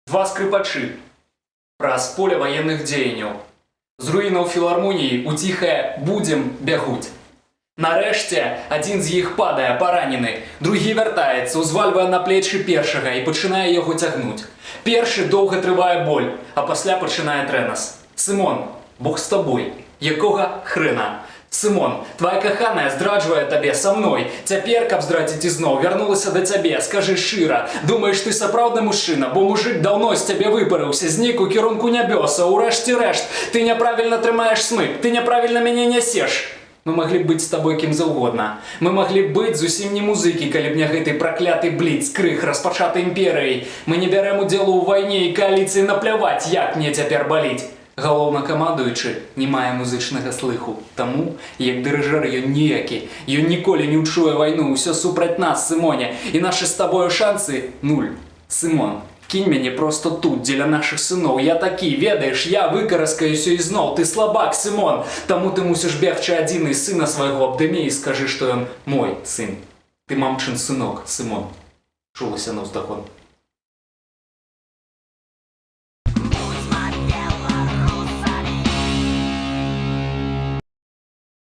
Два скрипачы. Праз поле военных дзеянняў. З руінаў філармоніі уціхае будзем бягуць. Нарэшце, адзін з іх падае паранены, другі вяртаецца, узвальвае на плечы першага і пачынае яго цягнуць. Першы доўга трывае боль, а пасля пачынае трэнас. Сымон, Бог з табой. Якога хрена? Сымон, твоя каханая здраджвае табе са мной. Цяпер, каб здрадзіць ізноў, вярнулася да цябе. Скажы шчыра, думаеш, ты сапраўдны мужчына, бо мужик даўно з цябе выпарыўся, знік у кірунку нябёса. Урэшце рэшт, ты няправільна трымаеш смык, ты няправільна мяне нясеш. Мы маглі б быць з табой кім заўгодна. Мы маглі б быць зусім не музыкі, калі б не гэты пракляты бліцкрыг распачаты імперыяй. Мы не бярем удзелу ў вайне і кааліцыі, напляваць, як мне цяпер баліць. Галоўнакамандуючы не мае музычнага слыху. Таму, як дырыжэр ён ніякі. Ён ніколі не ўчуе вайну, усё супраць нас, Сымоне. І нашы з табою шансы нуль. Сымон, кінь мяне проста тут, дзеля нашых сыноў. Я такі, ведаеш, я выкараскаюся ізноў. Ты слабак, Сымон. Таму ты мусіш бегчы адзіны сына свайго абдыме і скажы, што ён мой сын. Ты мамчын сынок, Сымон. Чулася на ўздагон.